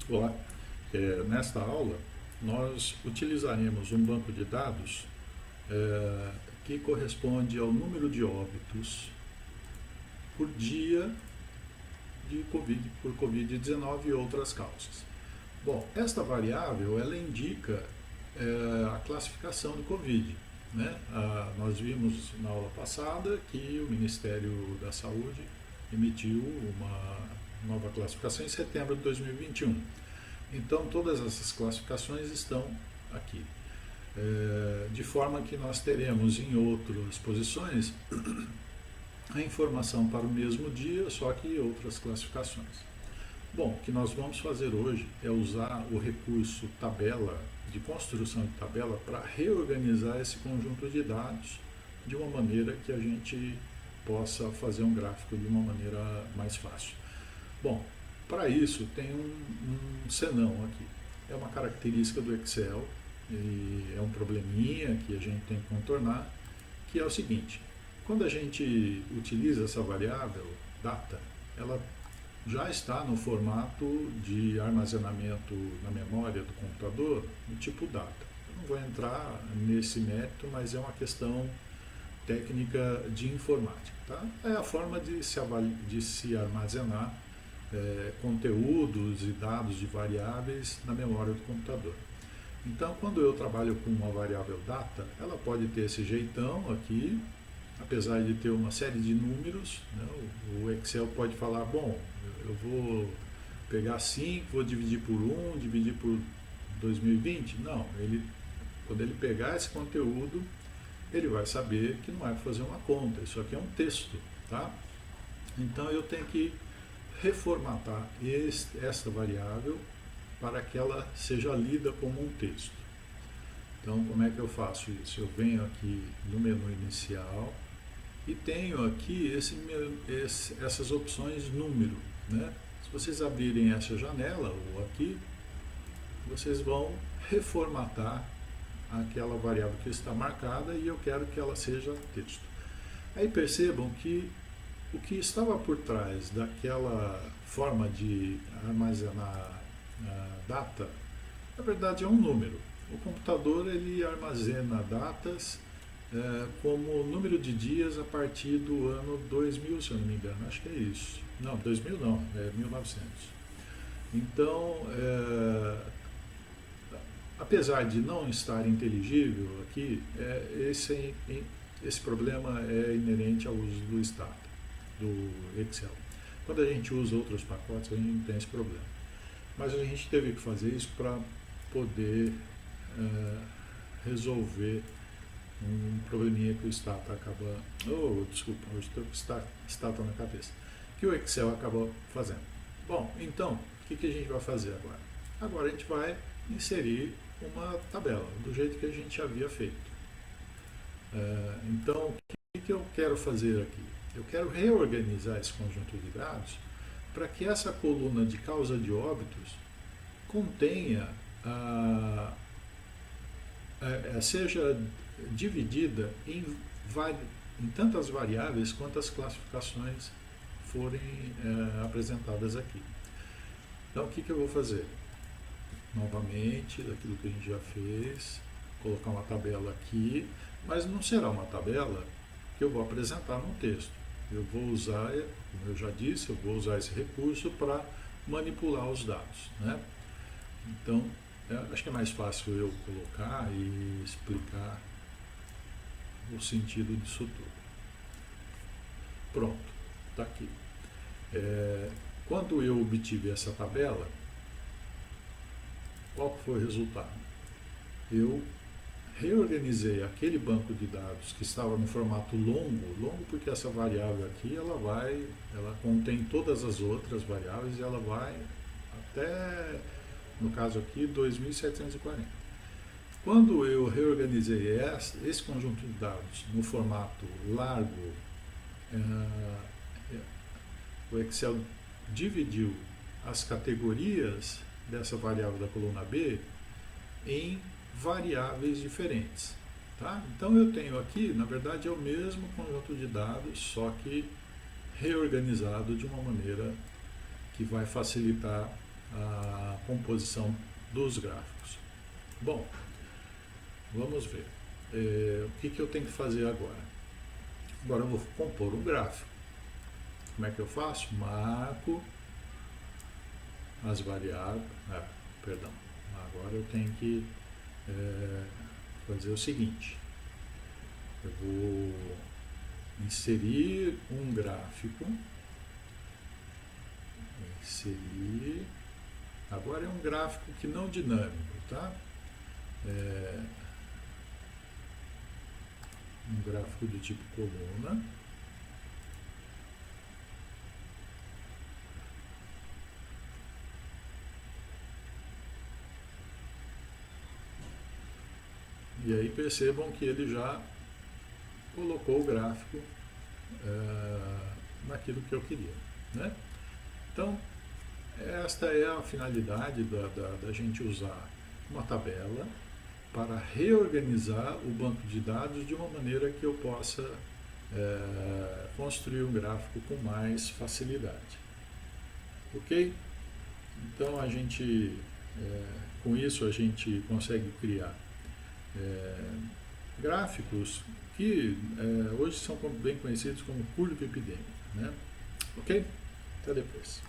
Olá, nesta aula nós utilizaremos um banco de dados que corresponde ao número de óbitos por dia de COVID, por Covid-19 e outras causas. Bom, esta variável ela indica a classificação do Covid. Né? Nós vimos na aula passada que o Ministério da Saúde emitiu uma nova classificação em setembro de 2021. Então, todas essas classificações estão aqui. De forma que nós teremos em outras posições a informação para o mesmo dia, só que outras classificações. Bom, o que nós vamos fazer hoje é usar o recurso tabela, de construção de tabela, para reorganizar esse conjunto de dados de uma maneira que a gente possa fazer um gráfico de uma maneira mais fácil. Bom, para isso tem um senão aqui. É uma característica do Excel e é um probleminha que a gente tem que contornar, que é o seguinte: quando a gente utiliza essa variável data, ela já está no formato de armazenamento na memória do computador no tipo data. Eu não vou entrar nesse mérito, mas é uma questão técnica de informática. Tá? É a forma de se armazenar conteúdos e dados de variáveis na memória do computador. Então, quando eu trabalho com uma variável data, ela pode ter esse jeitão aqui, apesar de ter uma série de números. Né? O Excel pode falar, bom, eu vou pegar 5, vou dividir por 1, dividir por 2020. Não, quando ele pegar esse conteúdo, ele vai saber que não é para fazer uma conta, isso aqui é um texto. Tá? Então, eu tenho que reformatar esta variável para que ela seja lida como um texto. Então, como é que eu faço isso? Eu venho aqui no menu inicial e tenho aqui essas opções número. Né? Se vocês abrirem essa janela, ou aqui, vocês vão reformatar aquela variável que está marcada e eu quero que ela seja texto. Aí percebam que o que estava por trás daquela forma de armazenar data, na verdade é um número. O computador ele armazena datas como número de dias a partir do ano 2000, se eu não me engano, acho que é isso. Não, 2000 não, é 1900. Então, apesar de não estar inteligível aqui, esse problema é inerente ao uso do Stata, do Excel. Quando a gente usa outros pacotes, a gente não tem esse problema. Mas a gente teve que fazer isso para poder resolver um probleminha que o Stata acaba... desculpa, hoje estou com Stata na cabeça. Que o Excel acabou fazendo. Bom, então, o que a gente vai fazer agora? Agora a gente vai inserir uma tabela, do jeito que a gente havia feito. Então, o que eu quero fazer aqui? Eu quero reorganizar esse conjunto de dados para que essa coluna de causa de óbitos contenha, seja dividida em tantas variáveis quantas classificações forem apresentadas aqui. Então, o que eu vou fazer? Novamente, daquilo que a gente já fez, colocar uma tabela aqui, mas não será uma tabela que eu vou apresentar num texto. Eu vou usar, como eu já disse, eu vou usar esse recurso para manipular os dados. Né? Então, acho que é mais fácil eu colocar e explicar o sentido disso tudo. Pronto, está aqui. Quando eu obtive essa tabela, qual foi o resultado? Eu reorganizei aquele banco de dados que estava no formato longo porque essa variável aqui ela contém todas as outras variáveis e ela vai até, no caso aqui, 2740. Quando eu reorganizei esse conjunto de dados no formato largo, o Excel dividiu as categorias dessa variável da coluna B em variáveis diferentes. Tá? Então eu tenho aqui, na verdade, é o mesmo conjunto de dados, só que reorganizado de uma maneira que vai facilitar a composição dos gráficos. Bom, vamos ver. O que eu tenho que fazer agora? Agora eu vou compor um gráfico. Como é que eu faço? Marco as variáveis. Perdão. Agora eu tenho que fazer o seguinte. Eu vou inserir um gráfico. Inserir. Agora é um gráfico que não dinâmico, tá? Um gráfico do tipo coluna. E aí percebam que ele já colocou o gráfico naquilo que eu queria, né? Então, esta é a finalidade da gente usar uma tabela para reorganizar o banco de dados de uma maneira que eu possa construir um gráfico com mais facilidade. Ok? Então, com isso, a gente consegue criar gráficos que hoje são bem conhecidos como curva epidêmica, né? Ok? Até depois.